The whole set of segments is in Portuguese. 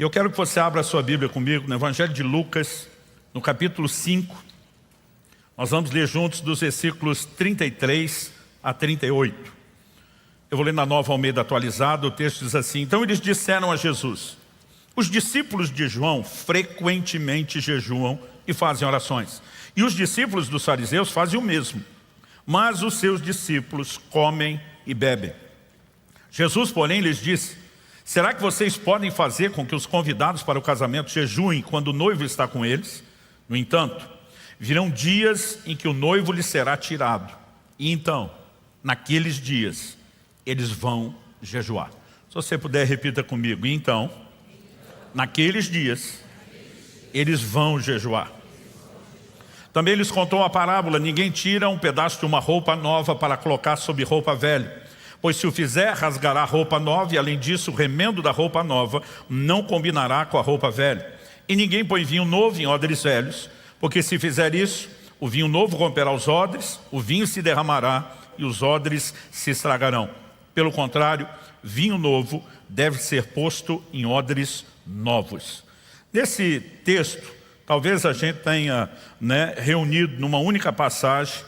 E eu quero que você abra a sua Bíblia comigo no Evangelho de Lucas, no capítulo 5. Nós vamos ler juntos dos versículos 33 a 38. Eu vou ler na Nova Almeida Atualizada, o texto diz assim: então eles disseram a Jesus: os discípulos de João frequentemente jejuam e fazem orações, e os discípulos dos fariseus fazem o mesmo, mas os seus discípulos comem e bebem. Jesus, porém, lhes disse: será que vocês podem fazer com que os convidados para o casamento jejuem quando o noivo está com eles? No entanto, virão dias em que o noivo lhes será tirado, e então, naqueles dias, eles vão jejuar. Se você puder, repita comigo: e então, naqueles dias, eles vão jejuar. Também lhes contou a parábola: ninguém tira um pedaço de uma roupa nova para colocar sobre roupa velha, pois se o fizer, rasgará a roupa nova, e além disso, o remendo da roupa nova não combinará com a roupa velha. E ninguém põe vinho novo em odres velhos, porque se fizer isso, o vinho novo romperá os odres, o vinho se derramará e os odres se estragarão. Pelo contrário, vinho novo deve ser posto em odres novos. Nesse texto, talvez a gente tenha reunido numa única passagem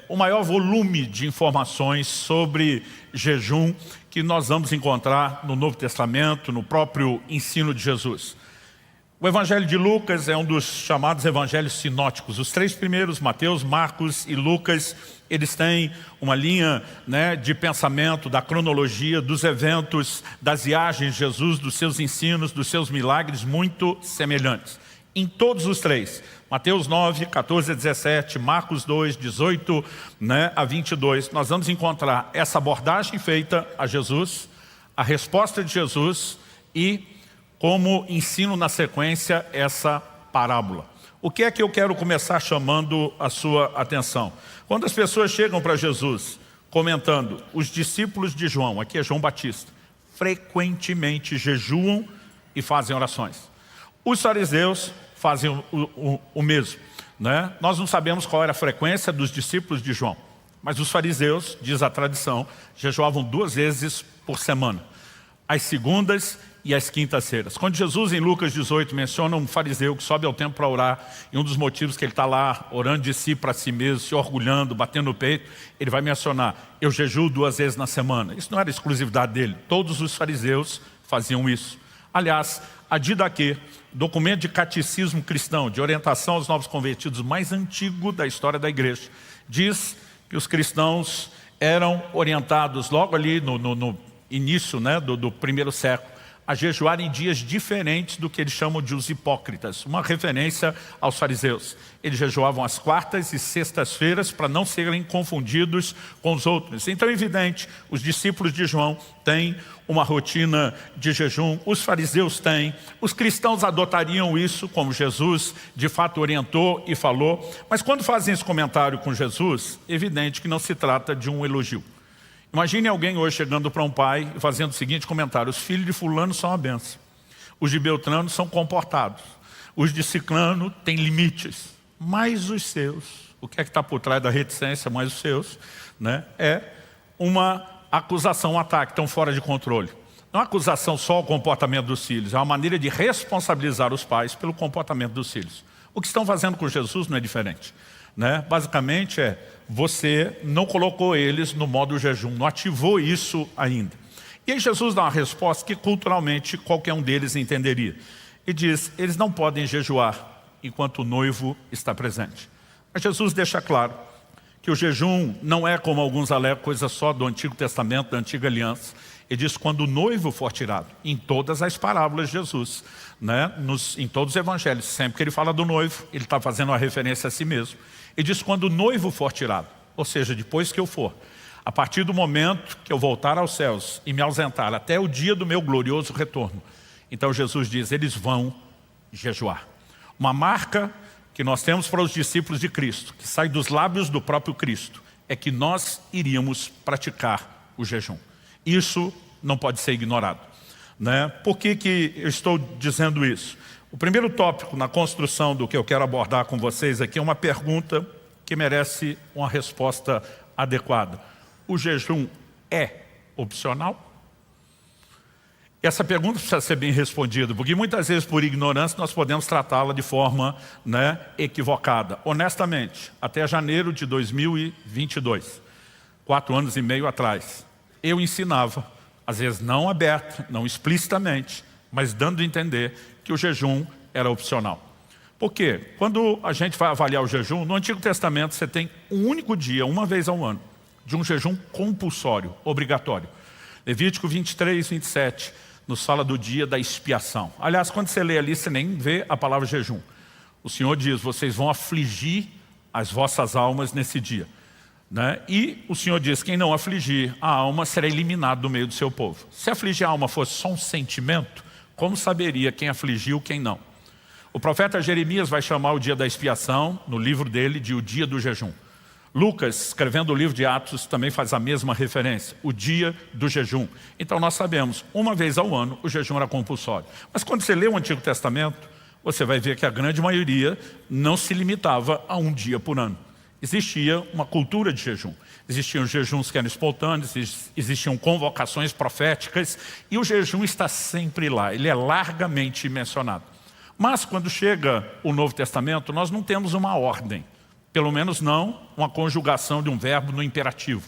o maior volume de informações sobre jejum que nós vamos encontrar no Novo Testamento, no próprio ensino de Jesus. O Evangelho de Lucas é um dos chamados evangelhos sinóticos. Os três primeiros, Mateus, Marcos e Lucas, eles têm uma linha de pensamento, da cronologia, dos eventos, das viagens de Jesus, dos seus ensinos, dos seus milagres muito semelhantes. Em todos os três, Mateus 9, 14 a 17, Marcos 2, 18 a 22, nós vamos encontrar essa abordagem feita a Jesus, a resposta de Jesus e, como ensino na sequência, essa parábola. O que é que eu quero começar chamando a sua atenção? Quando as pessoas chegam para Jesus comentando: os discípulos de João, aqui é João Batista, frequentemente jejuam e fazem orações. Os fariseus fazem o mesmo. Nós não sabemos qual era a frequência dos discípulos de João, mas os fariseus, diz a tradição, jejuavam 2 vezes por semana, às segundas e às quintas-feiras. Quando Jesus, em Lucas 18, menciona um fariseu que sobe ao templo para orar, e um dos motivos que ele está lá orando de si para si mesmo, se orgulhando, batendo no peito, ele vai mencionar: eu jejuo 2 vezes na semana. Isso não era exclusividade dele, todos os fariseus faziam isso. Aliás, a Didaquê, documento de catecismo cristão, de orientação aos novos convertidos mais antigo da história da igreja, diz que os cristãos eram orientados logo ali no início do primeiro século, a jejuar em dias diferentes do que eles chamam de os hipócritas, uma referência aos fariseus. Eles jejuavam às quartas e sextas-feiras para não serem confundidos com os outros. Então é evidente, os discípulos de João têm uma rotina de jejum, os fariseus têm, os cristãos adotariam isso, como Jesus de fato orientou e falou, mas quando fazem esse comentário com Jesus, é evidente que não se trata de um elogio. Imagine alguém hoje chegando para um pai e fazendo o seguinte comentário: os filhos de fulano são uma bênção, os de Beltrano são comportados, os de Ciclano têm limites, mas os seus, o que é que está por trás da reticência, mas os seus, é uma acusação, um ataque, estão fora de controle. Não é uma acusação só ao comportamento dos filhos, é uma maneira de responsabilizar os pais pelo comportamento dos filhos. O que estão fazendo com Jesus não é diferente. Basicamente você não colocou eles no modo jejum, não ativou isso ainda. E aí Jesus dá uma resposta que culturalmente qualquer um deles entenderia. E diz: eles não podem jejuar enquanto o noivo está presente. Mas Jesus deixa claro que o jejum não é, como alguns alegam, coisa só do Antigo Testamento, da Antiga Aliança. Ele diz: quando o noivo for tirado. Em todas as parábolas de Jesus, em todos os evangelhos, sempre que ele fala do noivo, ele está fazendo uma referência a si mesmo. Ele diz: quando o noivo for tirado, ou seja, depois que eu for, a partir do momento que eu voltar aos céus e me ausentar até o dia do meu glorioso retorno, então Jesus diz: eles vão jejuar. Uma marca que nós temos para os discípulos de Cristo, que sai dos lábios do próprio Cristo, é que nós iríamos praticar o jejum. Isso não pode ser ignorado. Por que eu estou dizendo isso? O primeiro tópico na construção do que eu quero abordar com vocês aqui é uma pergunta que merece uma resposta adequada. O jejum é opcional? Essa pergunta precisa ser bem respondida, porque muitas vezes por ignorância nós podemos tratá-la de forma equivocada. Honestamente, até janeiro de 2022, 4 anos e meio atrás, eu ensinava, às vezes não aberto, não explicitamente, mas dando a entender que o jejum era opcional. Por quê? Quando a gente vai avaliar o jejum, no Antigo Testamento você tem um único dia, uma vez ao ano, de um jejum compulsório, obrigatório. Levítico 23, 27, nos fala do dia da expiação. Aliás, quando você lê ali, você nem vê a palavra jejum. O Senhor diz, vocês vão afligir as vossas almas nesse dia. E o Senhor diz, quem não afligir a alma será eliminado do meio do seu povo. Se afligir a alma fosse só um sentimento, como saberia quem afligiu, quem não? O profeta Jeremias vai chamar o dia da expiação, no livro dele, de o dia do jejum. Lucas, escrevendo o livro de Atos, também faz a mesma referência, o dia do jejum. Então nós sabemos, uma vez ao ano, o jejum era compulsório. Mas quando você lê o Antigo Testamento, você vai ver que a grande maioria não se limitava a um dia por ano. Existia uma cultura de jejum. Existiam jejuns que eram espontâneos, existiam convocações proféticas, e o jejum está sempre lá, ele é largamente mencionado. Mas quando chega o Novo Testamento, nós não temos uma ordem. Pelo menos não uma conjugação de um verbo no imperativo.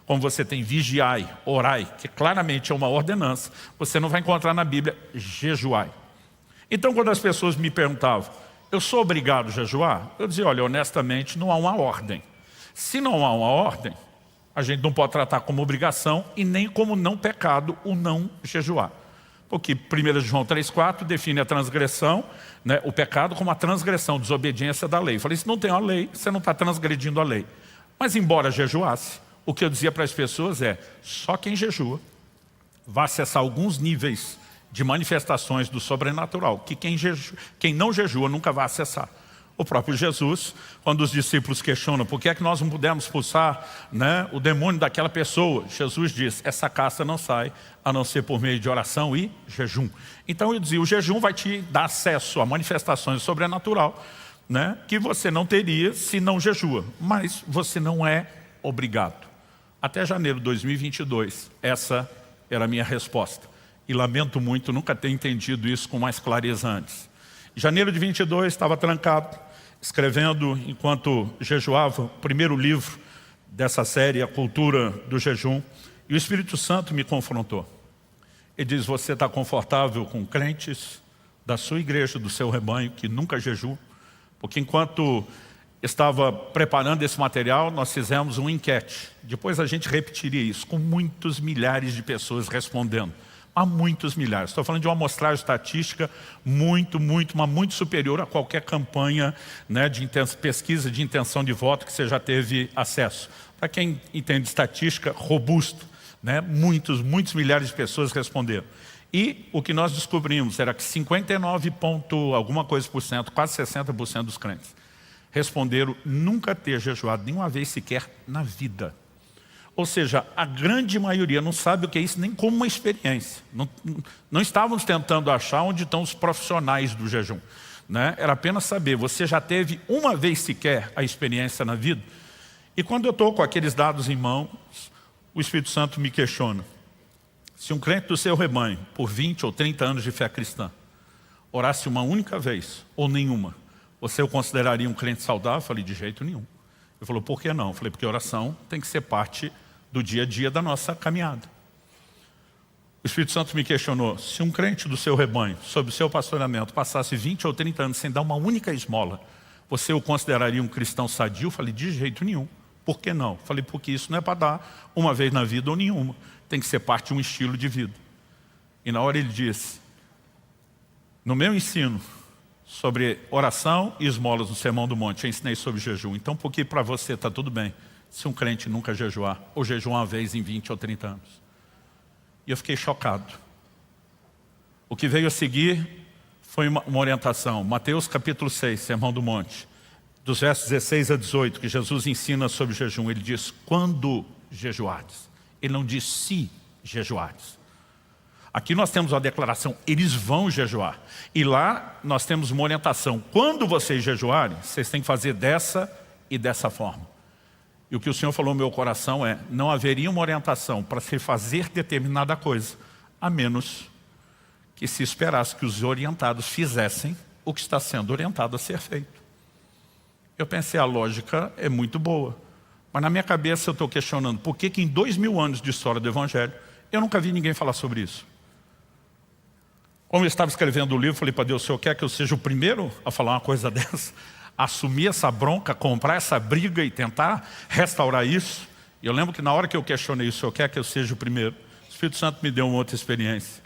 Como você tem vigiai, orai, que claramente é uma ordenança, você não vai encontrar na Bíblia jejuai. Então quando as pessoas me perguntavam, eu sou obrigado a jejuar? Eu dizia, olha, honestamente não há uma ordem. Se não há uma ordem, a gente não pode tratar como obrigação e nem como não pecado o não jejuar. Porque 1 João 3,4 define a transgressão, o pecado como a transgressão, desobediência da lei. Eu falei, se não tem a lei, você não está transgredindo a lei. Mas embora jejuasse, o que eu dizia para as pessoas é, só quem jejua vai acessar alguns níveis de manifestações do sobrenatural, que quem não jejua nunca vai acessar. O próprio Jesus, quando os discípulos questionam por que é que nós não pudemos expulsar o demônio daquela pessoa, Jesus diz, essa casta não sai a não ser por meio de oração e jejum. Então eu dizia, o jejum vai te dar acesso a manifestações sobrenatural que você não teria se não jejua, mas você não é obrigado. Até janeiro de 2022, essa era a minha resposta. E lamento muito nunca ter entendido isso com mais clareza antes. Em janeiro de 22, estava trancado, escrevendo, enquanto jejuava, o primeiro livro dessa série, A Cultura do Jejum, e o Espírito Santo me confrontou. Ele diz, você está confortável com crentes da sua igreja, do seu rebanho, que nunca jejuam? Porque enquanto estava preparando esse material, nós fizemos uma enquete. Depois a gente repetiria isso, com muitos milhares de pessoas respondendo. Há muitos milhares. Estou falando de uma amostragem estatística muito superior a qualquer campanha de pesquisa de intenção de voto que você já teve acesso. Para quem entende estatística, robusto, muitos milhares de pessoas responderam. E o que nós descobrimos era que 59 alguma coisa por cento, quase 60% dos crentes, responderam nunca ter jejuado nenhuma vez sequer na vida. Ou seja, a grande maioria não sabe o que é isso nem como uma experiência. Não estávamos tentando achar onde estão os profissionais do jejum. Era apenas saber, você já teve uma vez sequer a experiência na vida? E quando eu estou com aqueles dados em mãos, o Espírito Santo me questiona. Se um crente do seu rebanho, por 20 ou 30 anos de fé cristã, orasse uma única vez ou nenhuma, você o consideraria um crente saudável? Eu falei, de jeito nenhum. Ele falou, por que não? Eu falei, porque oração tem que ser parte do dia a dia da nossa caminhada. O Espírito Santo me questionou, se um crente do seu rebanho, sob o seu pastoreamento, passasse 20 ou 30 anos sem dar uma única esmola, você o consideraria um cristão sadio? Eu falei, de jeito nenhum. Por que não? Eu falei, porque isso não é para dar uma vez na vida ou nenhuma. Tem que ser parte de um estilo de vida. E na hora ele disse, no meu ensino sobre oração e esmolas no Sermão do Monte, eu ensinei sobre jejum. Então, por que para você está tudo bem se um crente nunca jejuar, ou jejuar uma vez em 20 ou 30 anos? E eu fiquei chocado. O que veio a seguir foi uma orientação. Mateus capítulo 6, Sermão do Monte, dos versos 16 a 18, que Jesus ensina sobre jejum. Ele diz, quando jejuardes. Ele não diz se jejuardes. Aqui nós temos uma declaração, eles vão jejuar. E lá nós temos uma orientação. Quando vocês jejuarem, vocês têm que fazer dessa e dessa forma. E o que o Senhor falou no meu coração é, não haveria uma orientação para se fazer determinada coisa, a menos que se esperasse que os orientados fizessem o que está sendo orientado a ser feito. Eu pensei, a lógica é muito boa. Mas na minha cabeça eu estou questionando por que em 2000 anos de história do Evangelho eu nunca vi ninguém falar sobre isso. Como eu estava escrevendo o livro, falei para Deus, o Senhor quer que eu seja o primeiro a falar uma coisa dessa? Assumir essa bronca, comprar essa briga e tentar restaurar isso? E eu lembro que na hora que eu questionei, o Senhor quer que eu seja o primeiro? O Espírito Santo me deu uma outra experiência,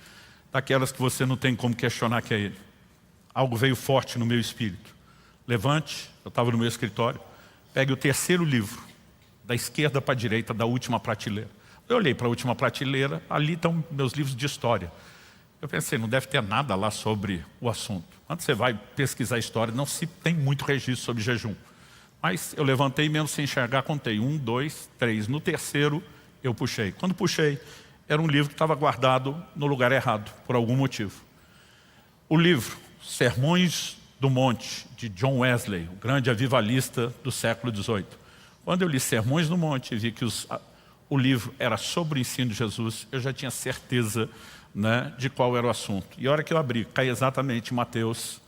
daquelas que você não tem como questionar que é Ele. Algo veio forte no meu espírito. Levante, eu estava no meu escritório, pegue o terceiro livro, da esquerda para a direita, da última prateleira. Eu olhei para a última prateleira, ali estão meus livros de história. Eu pensei, não deve ter nada lá sobre o assunto. Quando você vai pesquisar história, não se tem muito registro sobre jejum. Mas eu levantei, mesmo sem enxergar, contei. 1, 2, 3. No terceiro, eu puxei. Quando puxei, era um livro que estava guardado no lugar errado, por algum motivo. O livro, Sermões do Monte, de John Wesley, o grande avivalista do século XVIII. Quando eu li Sermões do Monte e vi que o livro era sobre o ensino de Jesus, eu já tinha certeza, né, de qual era o assunto. E a hora que eu abri, cai exatamente em Mateus,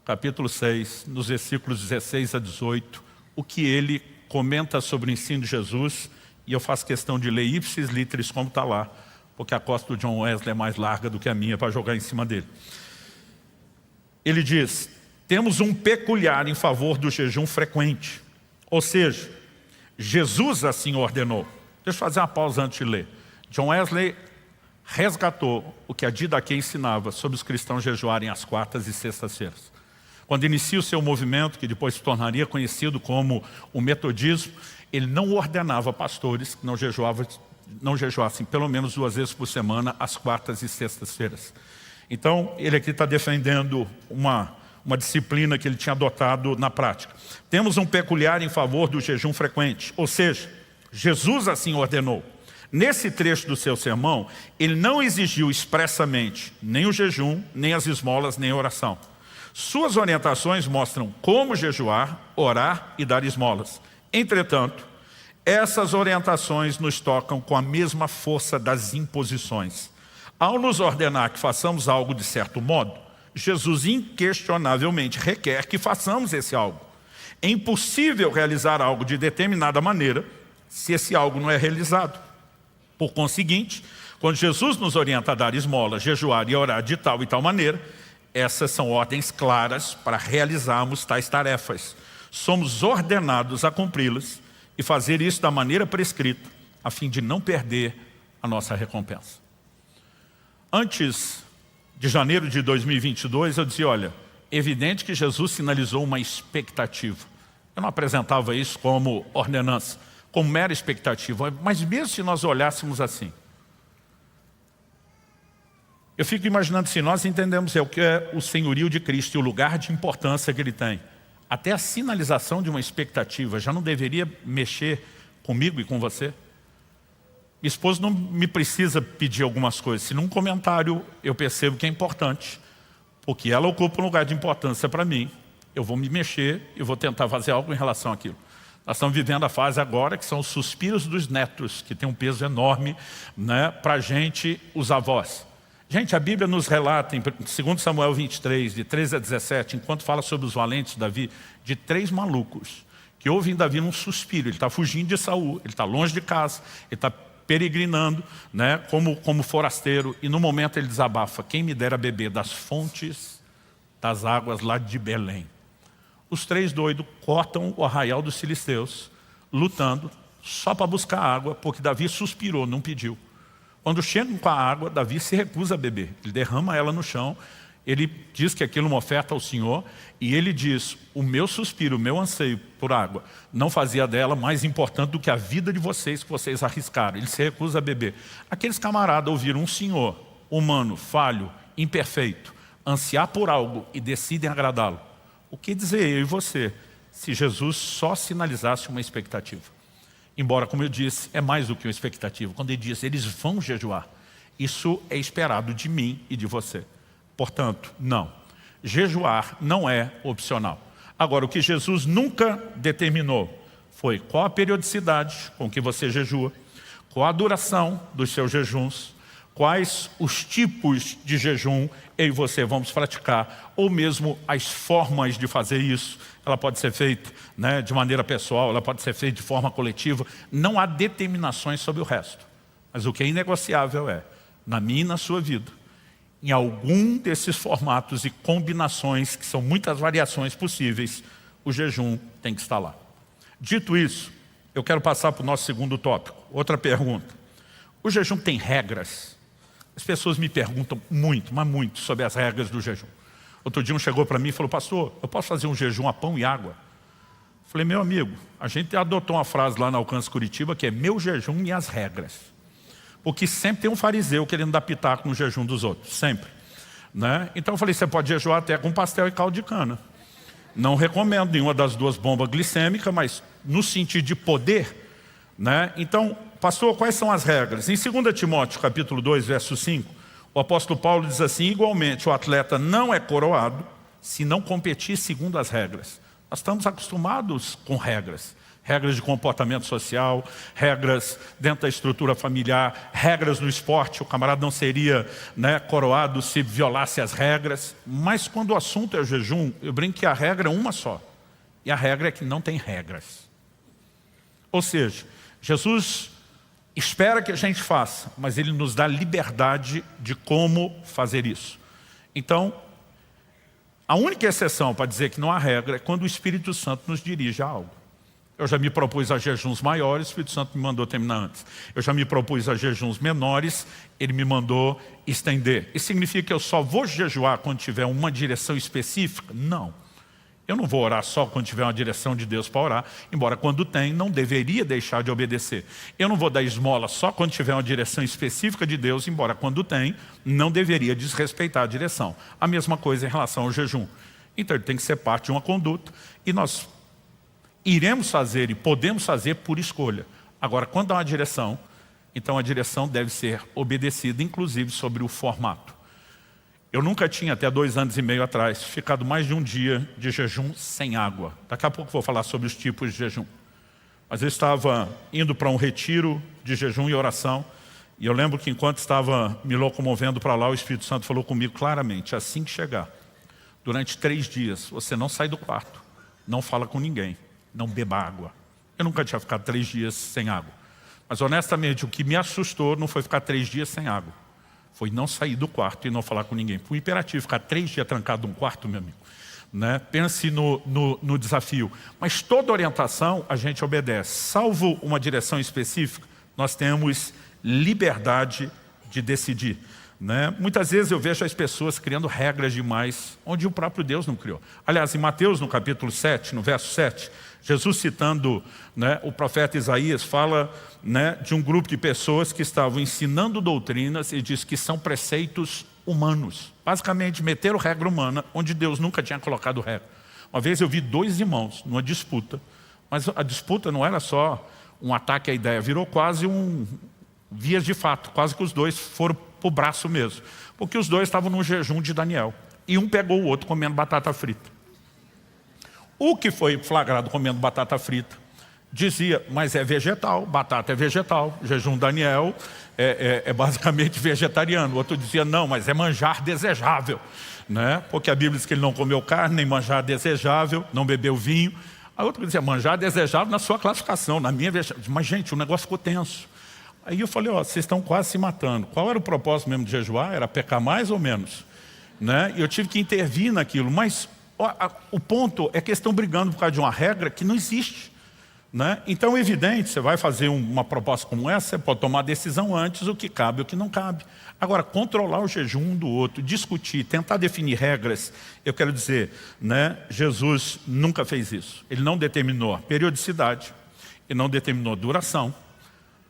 capítulo 6, nos versículos 16 a 18, o que ele comenta sobre o ensino de Jesus, e eu faço questão de ler ipsis literis como está lá, porque a costa do John Wesley é mais larga do que a minha para jogar em cima dele. Ele diz, temos um peculiar em favor do jejum frequente, ou seja, Jesus assim ordenou. Deixa eu fazer uma pausa antes de ler. John Wesley resgatou o que a Didaquê ensinava sobre os cristãos jejuarem às quartas e sextas-feiras. Quando inicia o seu movimento, que depois se tornaria conhecido como o metodismo, ele não ordenava pastores que não jejuassem pelo menos 2 vezes por semana, às quartas e sextas-feiras. Então, ele aqui está defendendo uma disciplina que ele tinha adotado na prática. Temos um peculiar em favor do jejum frequente, ou seja, Jesus assim ordenou. Nesse trecho do seu sermão, ele não exigiu expressamente nem o jejum, nem as esmolas, nem a oração. Suas orientações mostram como jejuar, orar e dar esmolas. Entretanto, essas orientações nos tocam com a mesma força das imposições. Ao nos ordenar que façamos algo de certo modo, Jesus inquestionavelmente requer que façamos esse algo. É impossível realizar algo de determinada maneira se esse algo não é realizado. Por conseguinte, quando Jesus nos orienta a dar esmola, jejuar e orar de tal e tal maneira, essas são ordens claras para realizarmos tais tarefas. Somos ordenados a cumpri-las e fazer isso da maneira prescrita, a fim de não perder a nossa recompensa. Antes de janeiro de 2022, eu dizia, olha, é evidente que Jesus sinalizou uma expectativa. Eu não apresentava isso como ordenança, como mera expectativa, mas mesmo se nós olhássemos assim, eu fico imaginando, se nós entendemos o que é o senhorio de Cristo e o lugar de importância que Ele tem, até a sinalização de uma expectativa já não deveria mexer comigo e com você? Minha esposa não me precisa pedir algumas coisas, se num comentário eu percebo que é importante, porque ela ocupa um lugar de importância para mim, eu vou me mexer e vou tentar fazer algo em relação àquilo. Nós estamos vivendo a fase agora que são os suspiros dos netos, que tem um peso enorme, né, para a gente, os avós. Gente, a Bíblia nos relata, em 2 Samuel 23, de 13 a 17, enquanto fala sobre os valentes de Davi, de 3 malucos, que ouvem Davi num suspiro. Ele está fugindo de Saul, ele está longe de casa, ele está peregrinando, né, como forasteiro, e no momento ele desabafa, quem me dera beber das fontes das águas lá de Belém. Os 3 doidos cortam o arraial dos filisteus, lutando só para buscar água, porque Davi suspirou, não pediu. Quando chegam com a água, Davi se recusa a beber. Ele derrama ela no chão, ele diz que aquilo é uma oferta ao Senhor, e ele diz, o meu suspiro, o meu anseio por água, não fazia dela mais importante do que a vida de vocês que vocês arriscaram. Ele se recusa a beber. Aqueles camaradas ouviram um senhor humano, falho, imperfeito, ansiar por algo e decidem agradá-lo. O que dizer eu e você, se Jesus só sinalizasse uma expectativa? Embora, como eu disse, é mais do que uma expectativa. Quando ele diz, eles vão jejuar, isso é esperado de mim e de você. Portanto, não. Jejuar não é opcional. Agora, o que Jesus nunca determinou foi qual a periodicidade com que você jejua, qual a duração dos seus jejuns, quais os tipos de jejum eu e você vamos praticar, ou mesmo as formas de fazer isso. Ela pode ser feita, né, de maneira pessoal, ela pode ser feita de forma coletiva. Não há determinações sobre o resto. Mas o que é inegociável é, na minha e na sua vida, em algum desses formatos e combinações, que são muitas variações possíveis, o jejum tem que estar lá. Dito isso, eu quero passar para o nosso segundo tópico. Outra pergunta. O jejum tem regras? As pessoas me perguntam muito, mas muito, sobre as regras do jejum. Outro dia um chegou para mim e falou: pastor, eu posso fazer um jejum a pão e água? Falei: meu amigo, a gente adotou uma frase lá na Alcance Curitiba que é: meu jejum, minhas regras. Porque sempre tem um fariseu querendo dar pitaco no jejum dos outros, sempre. Né? Então eu falei: você pode jejuar até com pastel e caldo de cana. Não recomendo nenhuma das duas bombas glicêmicas, mas no sentido de poder, né? Então, pastor, quais são as regras? Em 2 Timóteo, capítulo 2, verso 5, o apóstolo Paulo diz assim: igualmente o atleta não é coroado se não competir segundo as regras. Nós estamos acostumados com regras. Regras de comportamento social, regras dentro da estrutura familiar, regras no esporte. O camarada não seria, né, coroado se violasse as regras. Mas quando o assunto é o jejum, eu brinco que a regra é uma só. E a regra é que não tem regras. Ou seja, Jesus espera que a gente faça, mas Ele nos dá liberdade de como fazer isso. Então, a única exceção para dizer que não há regra é quando o Espírito Santo nos dirige a algo. Eu já me propus a jejuns maiores, o Espírito Santo me mandou terminar antes. Eu já me propus a jejuns menores, Ele me mandou estender. Isso significa que eu só vou jejuar quando tiver uma direção específica? Não. Eu não vou orar só quando tiver uma direção de Deus para orar, embora quando tem, não deveria deixar de obedecer. Eu não vou dar esmola só quando tiver uma direção específica de Deus, embora quando tem, não deveria desrespeitar a direção. A mesma coisa em relação ao jejum. Então ele tem que ser parte de uma conduta e nós iremos fazer e podemos fazer por escolha. Agora, quando há uma direção, então a direção deve ser obedecida, inclusive sobre o formato. Eu nunca tinha, até 2 anos e meio atrás, ficado mais de um dia de jejum sem água. Daqui a pouco vou falar sobre os tipos de jejum. Mas eu estava indo para um retiro de jejum e oração, e eu lembro que enquanto estava me locomovendo para lá, o Espírito Santo falou comigo claramente: assim que chegar, durante 3 dias, você não sai do quarto, não fala com ninguém, não beba água. Eu nunca tinha ficado 3 dias sem água. Mas honestamente, o que me assustou não foi ficar 3 dias sem água. Foi não sair do quarto e não falar com ninguém. Foi imperativo ficar 3 dias trancado num quarto, meu amigo. Né? Pense no desafio. Mas toda orientação a gente obedece. Salvo uma direção específica, nós temos liberdade de decidir. Né? Muitas vezes eu vejo as pessoas criando regras demais, onde o próprio Deus não criou. Aliás, em Mateus, no capítulo 7, no verso 7, Jesus citando, né, o profeta Isaías, fala, né, de um grupo de pessoas que estavam ensinando doutrinas e diz que são preceitos humanos. Basicamente, meteram regra humana onde Deus nunca tinha colocado regra. Uma vez eu vi 2 irmãos numa disputa, mas a disputa não era só um ataque à ideia, virou quase vias de fato, quase que os 2 foram para o braço mesmo. Porque os 2 estavam no jejum de Daniel. E um pegou o outro comendo batata frita. O que foi flagrado comendo batata frita dizia: mas é vegetal, batata é vegetal. Jejum Daniel é basicamente vegetariano. O outro dizia: não, mas é manjar desejável. Né? Porque a Bíblia diz que ele não comeu carne, nem manjar desejável, não bebeu vinho. Aí outro dizia: manjar desejável na sua classificação, na minha vegetal. Mas gente, o negócio ficou tenso. Aí eu falei: ó, vocês estão quase se matando. Qual era o propósito mesmo de jejuar? Era pecar mais ou menos? Né? E eu tive que intervir naquilo. Mas o ponto é que eles estão brigando por causa de uma regra que não existe. Né? Então é evidente, você vai fazer uma proposta como essa, você pode tomar decisão antes, o que cabe e o que não cabe. Agora, controlar o jejum um do outro, discutir, tentar definir regras, eu quero dizer, né, Jesus nunca fez isso. Ele não determinou a periodicidade, ele não determinou a duração.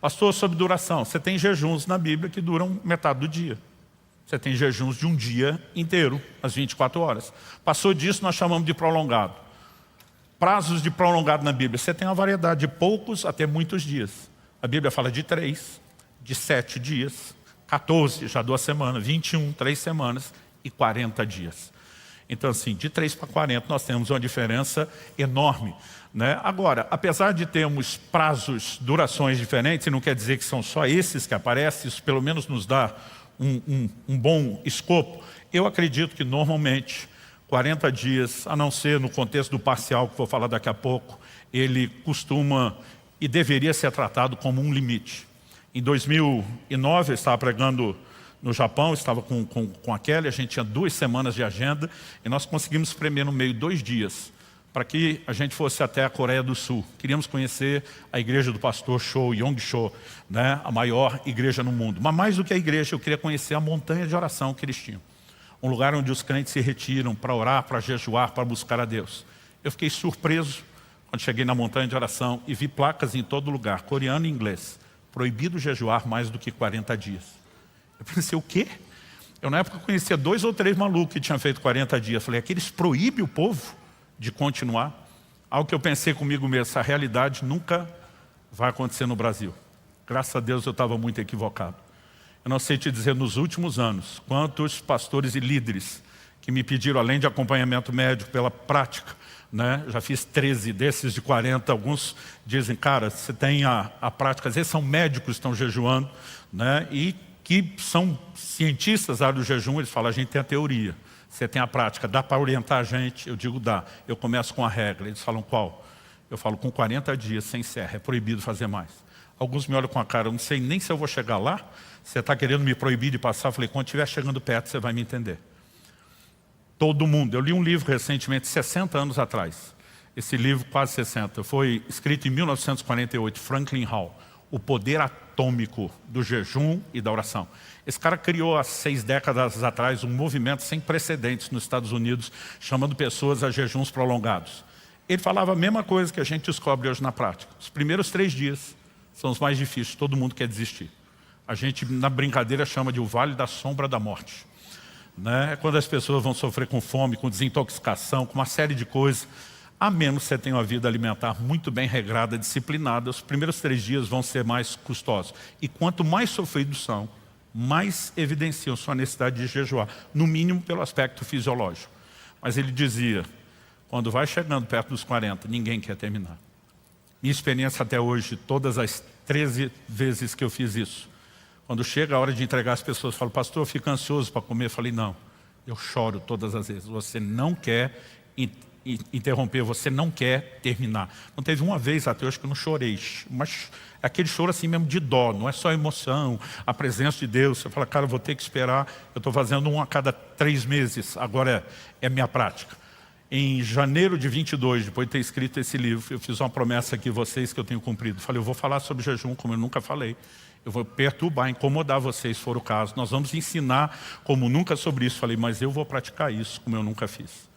Pastor, sobre duração, você tem jejuns na Bíblia que duram metade do dia. Você tem jejuns de um dia inteiro, às 24 horas. Passou disso, nós chamamos de prolongado. Prazos de prolongado na Bíblia, você tem uma variedade de poucos até muitos dias. A Bíblia fala de 3, de 7 dias, 14, já 2 semanas, 21, 3 semanas e 40 dias. Então assim, de 3 para 40 nós temos uma diferença enorme. Né? Agora, apesar de termos prazos, durações diferentes, não quer dizer que são só esses que aparecem, isso pelo menos nos dá um bom escopo? Eu acredito que normalmente 40 dias, a não ser no contexto do parcial, que vou falar daqui a pouco, ele costuma e deveria ser tratado como um limite. Em 2009, eu estava pregando no Japão, estava com a Kelly, a gente tinha 2 semanas de agenda, e nós conseguimos espremer no meio 2 dias, para que a gente fosse até a Coreia do Sul. Queríamos conhecer a igreja do pastor Cho, Yong Cho, né, a maior igreja no mundo. Mas mais do que a igreja, eu queria conhecer a montanha de oração que eles tinham. Um lugar onde os crentes se retiram para orar, para jejuar, para buscar a Deus. Eu fiquei surpreso quando cheguei na montanha de oração e vi placas em todo lugar, coreano e inglês. Proibido jejuar mais do que 40 dias. Eu pensei, o quê? Eu na época conhecia 2 ou 3 malucos que tinham feito 40 dias. Falei, aqui eles proíbem o povo de continuar? Algo que eu pensei comigo mesmo, essa realidade nunca vai acontecer no Brasil. Graças a Deus eu estava muito equivocado. Eu não sei te dizer nos últimos anos quantos pastores e líderes que me pediram, além de acompanhamento médico pela prática, né? Já fiz 13 desses de 40, alguns dizem, cara, você tem a prática, às vezes são médicos que estão jejuando, né? E que são cientistas da área do jejum, eles falam, a gente tem a teoria, você tem a prática, dá para orientar a gente? Eu digo, dá. Eu começo com a regra, eles falam, qual? Eu falo, com 40 dias sem serra, é proibido fazer mais. Alguns me olham com a cara, eu não sei nem se eu vou chegar lá, você está querendo me proibir de passar? Eu falei, quando estiver chegando perto, você vai me entender. Todo mundo. Eu li um livro recentemente, 60 anos atrás. Esse livro, quase 60, foi escrito em 1948, Franklin Hall. O poder atômico do jejum e da oração. Esse cara criou há 6 décadas atrás um movimento sem precedentes nos Estados Unidos, chamando pessoas a jejuns prolongados. Ele falava a mesma coisa que a gente descobre hoje na prática. Os primeiros 3 dias são os mais difíceis, todo mundo quer desistir. A gente, na brincadeira, chama de o vale da sombra da morte. Né? É quando as pessoas vão sofrer com fome, com desintoxicação, com uma série de coisas. A menos que você tenha uma vida alimentar muito bem regrada, disciplinada, os primeiros 3 dias vão ser mais custosos. E quanto mais sofridos são, mais evidenciam sua necessidade de jejuar, no mínimo pelo aspecto fisiológico. Mas ele dizia, quando vai chegando perto dos 40, ninguém quer terminar. Minha experiência até hoje, todas as 13 vezes que eu fiz isso, quando chega a hora de entregar as pessoas, falam, pastor, eu fico ansioso para comer. Eu falei, não, eu choro todas as vezes. Você não quer interromper, você não quer terminar. Não teve uma vez até hoje que eu não chorei, mas é aquele choro assim mesmo de dó, não é só emoção, a presença de Deus. Você fala, cara, eu vou ter que esperar, eu estou fazendo um a cada 3 meses, agora é minha prática. Em janeiro de 22, depois de ter escrito esse livro, eu fiz uma promessa aqui a vocês que eu tenho cumprido. Falei, eu vou falar sobre jejum como eu nunca falei. Eu vou perturbar, incomodar vocês, se for o caso. Nós vamos ensinar como nunca sobre isso. Falei, mas eu vou praticar isso como eu nunca fiz.